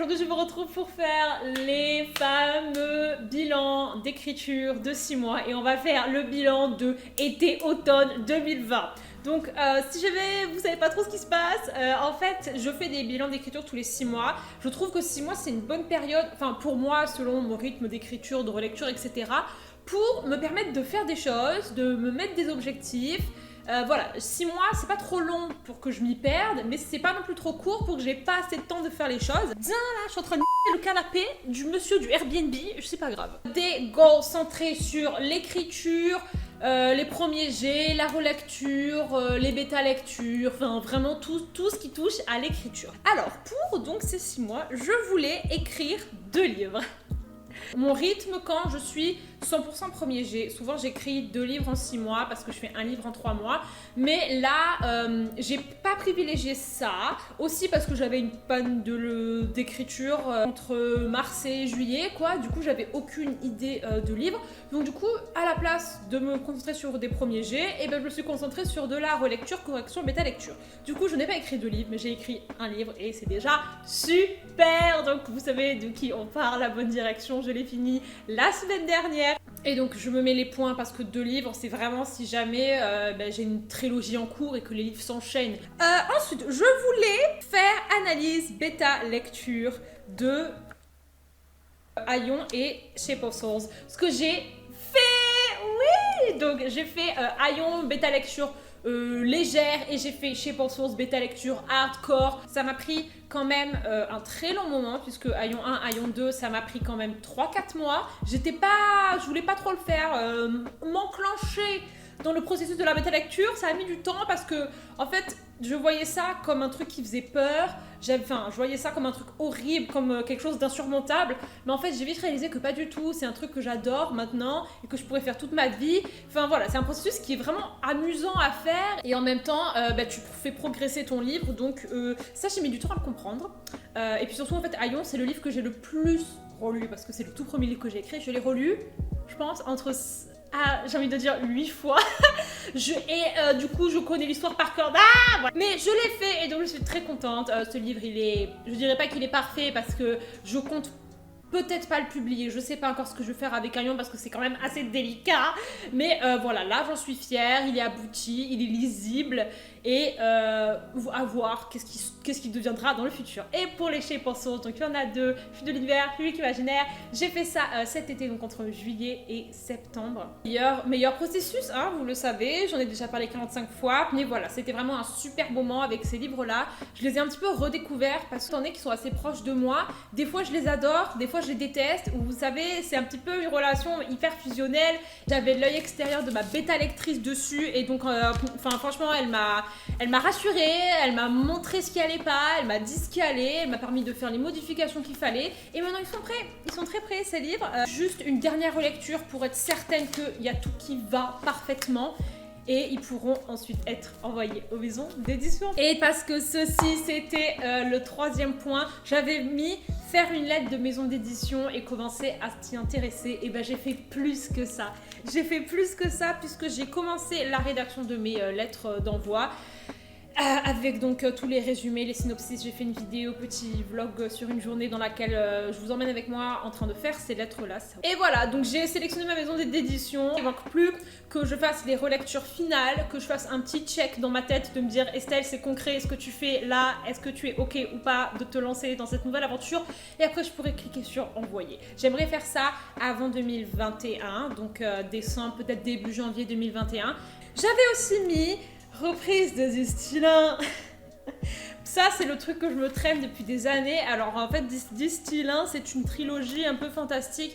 aujourd'hui je vous retrouve pour faire les fameux bilans d'écriture de 6 mois et on va faire le bilan de été-automne 2020. Donc si jamais vous savez pas trop ce qui se passe, en fait je fais des bilans d'écriture tous les 6 mois. Je trouve que 6 mois c'est une bonne période, enfin pour moi selon mon rythme d'écriture, de relecture, etc. pour me permettre de faire des choses, de me mettre des objectifs. Voilà, 6 mois, c'est pas trop long pour que je m'y perde, mais c'est pas non plus trop court pour que j'ai pas assez de temps de faire les choses. Tiens là, je suis en train de le canapé du monsieur du Airbnb, c'est pas grave. Des goals centrés sur l'écriture, les premiers jets, la relecture, les bêta-lectures, enfin vraiment tout ce qui touche à l'écriture. Alors, pour donc ces 6 mois, je voulais écrire 2 livres. Mon rythme quand je suis 100% premier jet, souvent j'écris 2 livres en 6 mois parce que je fais un livre en 3 mois, mais là j'ai pas privilégié ça, aussi parce que j'avais une panne d'écriture entre mars et juillet quoi, du coup j'avais aucune idée de livre, donc du coup à la place de me concentrer sur des premiers jets, et ben je me suis concentrée sur de la relecture, correction, bêta lecture. Du coup je n'ai pas écrit 2 livres, mais j'ai écrit un livre et c'est déjà super, donc vous savez de qui on parle, la bonne direction, je l'ai fini la semaine dernière. Et donc je me mets les points parce que 2 livres c'est vraiment si jamais j'ai une trilogie en cours et que les livres s'enchaînent. Ensuite je voulais faire analyse bêta lecture de Aion et Shape of Souls. Ce que j'ai fait, oui. Donc j'ai fait Aion bêta lecture légère et j'ai fait Shape of Souls bêta lecture hardcore. Ça m'a pris quand même un très long moment puisque Aion 1, Aion 2 ça m'a pris quand même 3-4 mois. Je voulais pas trop le faire, m'enclencher dans le processus de la bêta lecture, ça a mis du temps parce que en fait je voyais ça comme un truc qui faisait peur, je voyais ça comme un truc horrible, comme quelque chose d'insurmontable, mais en fait j'ai vite réalisé que pas du tout, c'est un truc que j'adore maintenant et que je pourrais faire toute ma vie. Enfin voilà, c'est un processus qui est vraiment amusant à faire et en même temps tu fais progresser ton livre, donc ça j'ai mis du temps à le comprendre. Et puis surtout en fait Aion c'est le livre que j'ai le plus relu parce que c'est le tout premier livre que j'ai écrit, je l'ai relu je pense entre... j'ai envie de dire 8 fois. Du coup, je connais l'histoire par cœur. Voilà. Mais je l'ai fait et donc je suis très contente. Ce livre, je dirais pas qu'il est parfait parce que je compte peut-être pas le publier. Je sais pas encore ce que je vais faire avec Aion parce que c'est quand même assez délicat. Mais voilà, là j'en suis fière. Il est abouti, il est lisible et à voir qu'est-ce qui deviendra dans le futur. Et pour les Shape of Souls, donc il y en a 2, Fuite de l'univers, Public imaginaire. J'ai fait ça cet été, donc entre juillet et septembre. Meilleur processus, hein, vous le savez, j'en ai déjà parlé 45 fois, mais voilà, c'était vraiment un super moment avec ces livres-là. Je les ai un petit peu redécouverts parce qu'il y en a qui sont assez proches de moi. Des fois je les adore, des fois je les déteste, ou vous savez, c'est un petit peu une relation hyper fusionnelle. J'avais l'œil extérieur de ma bêta lectrice dessus, et donc franchement, elle m'a rassurée, elle m'a montré ce qui allait pas, elle m'a dit ce qui allait, elle m'a permis de faire les modifications qu'il fallait. Et maintenant ils sont prêts, ils sont très prêts ces livres. Juste une dernière relecture pour être certaine qu'il y a tout qui va parfaitement. Et ils pourront ensuite être envoyés aux maisons d'édition. Et parce que ceci c'était le 3e point, j'avais mis faire une lettre de maison d'édition et commencer à s'y intéresser. Et ben j'ai fait plus que ça. J'ai fait plus que ça puisque j'ai commencé la rédaction de mes lettres d'envoi. Avec donc tous les résumés, les synopsis, j'ai fait une vidéo, petit vlog sur une journée dans laquelle je vous emmène avec moi en train de faire ces lettres-là. Et voilà, donc j'ai sélectionné ma maison d'édition. Il ne manque plus que je fasse les relectures finales, que je fasse un petit check dans ma tête de me dire Estelle, c'est concret, ce que tu fais là, est-ce que tu es ok ou pas de te lancer dans cette nouvelle aventure? Et après, je pourrais cliquer sur envoyer. J'aimerais faire ça avant 2021, donc décembre, peut-être début janvier 2021. J'avais aussi mis reprise de Distillin. Ça c'est le truc que je me traîne depuis des années. Alors en fait Distillin c'est une trilogie un peu fantastique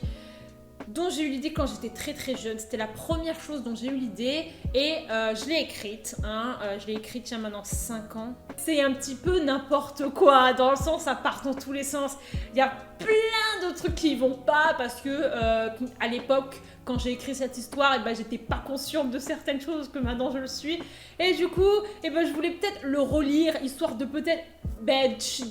dont j'ai eu l'idée quand j'étais très très jeune. C'était la première chose dont j'ai eu l'idée et je l'ai écrite. Je l'ai écrite il y a maintenant 5 ans. C'est un petit peu n'importe quoi, dans le sens ça part dans tous les sens. Il y a plein de trucs qui vont pas parce que à l'époque quand j'ai écrit cette histoire, j'étais pas consciente de certaines choses que maintenant je le suis. Et du coup, je voulais peut-être le relire, histoire de peut-être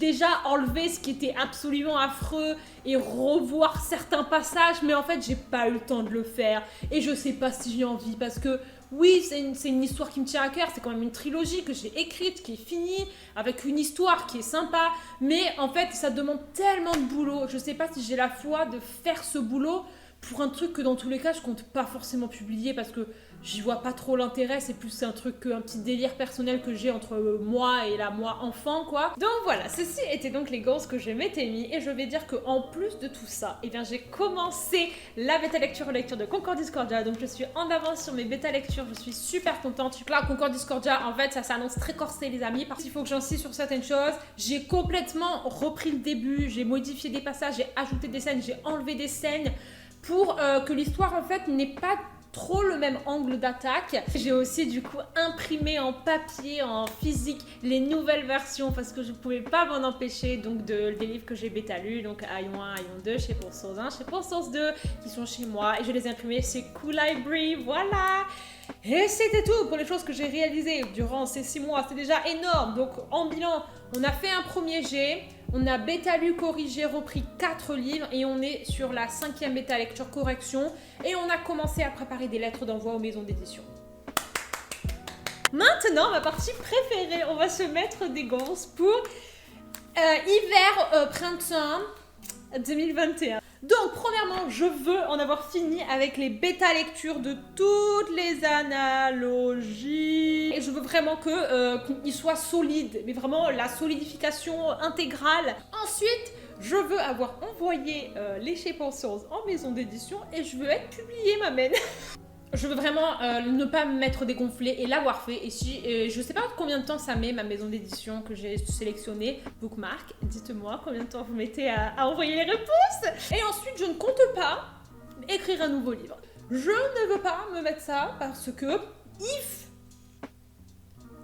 déjà enlever ce qui était absolument affreux et revoir certains passages. Mais en fait, j'ai pas eu le temps de le faire. Et je sais pas si j'ai envie parce que oui, c'est une histoire qui me tient à cœur, c'est quand même une trilogie que j'ai écrite, qui est finie, avec une histoire qui est sympa, mais en fait, ça demande tellement de boulot. Je sais pas si j'ai la foi de faire ce boulot pour un truc que dans tous les cas, je compte pas forcément publier parce que j'y vois pas trop l'intérêt, c'est plus un truc, un petit délire personnel que j'ai entre moi et la moi enfant, quoi. Donc voilà, ceci était donc les goals que je m'étais mis, et je vais dire qu'en plus de tout ça, eh bien j'ai commencé la bêta lecture de Concord Discordia, donc je suis en avance sur mes bêta lectures, je suis super contente. Donc là, Concord Discordia, en fait, ça s'annonce très corsé, les amis, parce qu'il faut que j'insiste sur certaines choses. J'ai complètement repris le début, j'ai modifié des passages, j'ai ajouté des scènes, j'ai enlevé des scènes, pour que l'histoire, en fait, n'ait pas trop le même angle d'attaque. J'ai aussi du coup imprimé en papier, en physique, les nouvelles versions parce que je pouvais pas m'en empêcher, donc des livres que j'ai bêta lus, donc Aion 1, Aion 2, chez Pour Source 1, chez Pour Source 2, qui sont chez moi, et je les ai imprimés chez Cool Library, voilà. Et c'était tout pour les choses que j'ai réalisées durant ces 6 mois, c'est déjà énorme. Donc en bilan, on a fait un premier jet, on a bêta lu, corrigé, repris 4 livres et on est sur la 5e bêta lecture correction et on a commencé à préparer des lettres d'envoi aux maisons d'édition. Maintenant, ma partie préférée, on va se mettre des goals pour hiver-printemps 2021. Donc, premièrement, je veux en avoir fini avec les bêta-lectures de toutes les analogies. Et je veux vraiment qu'ils soient solides, mais vraiment la solidification intégrale. Ensuite, je veux avoir envoyé les Chez Pour Source en maison d'édition et je veux être publié, ma mène. Je veux vraiment ne pas me mettre des gonflés et l'avoir fait. Et si, je sais pas combien de temps ça met ma maison d'édition que j'ai sélectionnée, Bookmark. Dites-moi combien de temps vous mettez à envoyer les réponses. Et ensuite, je ne compte pas écrire un nouveau livre. Je ne veux pas me mettre ça parce que if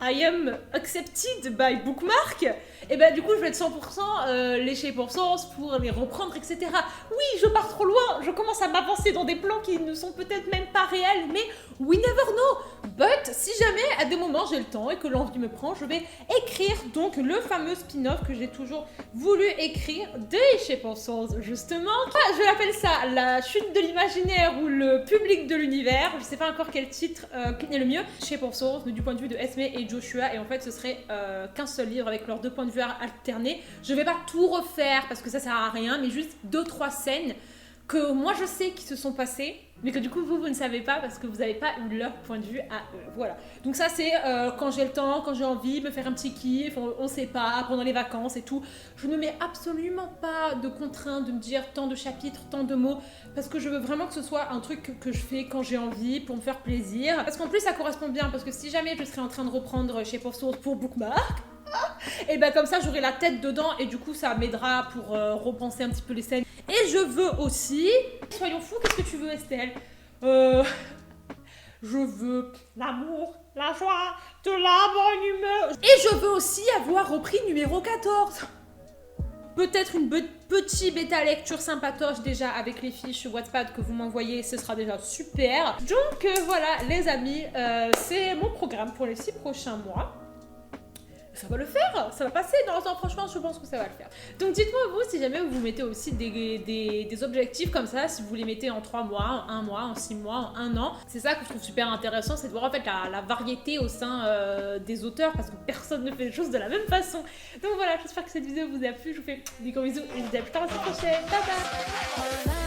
I am accepted by Bookmark, et ben du coup je vais être 100% léché pour Source pour les reprendre, etc. Oui, je pars trop loin, je commence à m'avancer dans des plans qui ne sont peut-être même pas réels, mais we never know. But si jamais à des moments j'ai le temps et que l'envie me prend, je vais écrire donc le fameux spin-off que j'ai toujours voulu écrire de Chez Pour Source, justement. Je l'appelle ça la chute de l'imaginaire ou le public de l'univers. Je sais pas encore quel titre est le mieux. Chez Pour Source, mais du point de vue de Esme et Joshua, et en fait ce serait qu'un seul livre avec leurs 2 points de vue alternés. Je vais pas tout refaire parce que ça sert à rien, mais juste 2-3 scènes que moi je sais qui se sont passées, mais que du coup vous ne savez pas parce que vous n'avez pas eu leur point de vue à eux. Voilà. Donc ça c'est quand j'ai le temps, quand j'ai envie, me faire un petit kiff, on sait pas, pendant les vacances et tout. Je ne mets absolument pas de contraintes de me dire tant de chapitres, tant de mots, parce que je veux vraiment que ce soit un truc que je fais quand j'ai envie, pour me faire plaisir. Parce qu'en plus ça correspond bien, parce que si jamais je serais en train de reprendre Chez Pour Source pour Bookmark, et ben comme ça j'aurai la tête dedans et du coup ça m'aidera pour repenser un petit peu les scènes. Et je veux aussi, soyons fous, qu'est-ce que tu veux Estelle? Je veux l'amour, la joie, de la bonne humeur. Et je veux aussi avoir repris numéro 14. Peut-être une petite bêta lecture sympatoche déjà avec les fiches Wattpad que vous m'envoyez, ce sera déjà super. Donc voilà les amis, c'est mon programme pour les 6 prochains mois. Ça va le faire, ça va passer. Non, franchement, je pense que ça va le faire. Donc dites-moi vous si jamais vous mettez aussi des objectifs comme ça, si vous les mettez en 3 mois, en 1 mois, en 6 mois, en 1 an. C'est ça que je trouve super intéressant, c'est de voir en fait la variété au sein des auteurs, parce que personne ne fait les choses de la même façon. Donc voilà, j'espère que cette vidéo vous a plu, je vous fais des gros bisous et je vous dis à plus tard la semaine prochaine. Bye bye.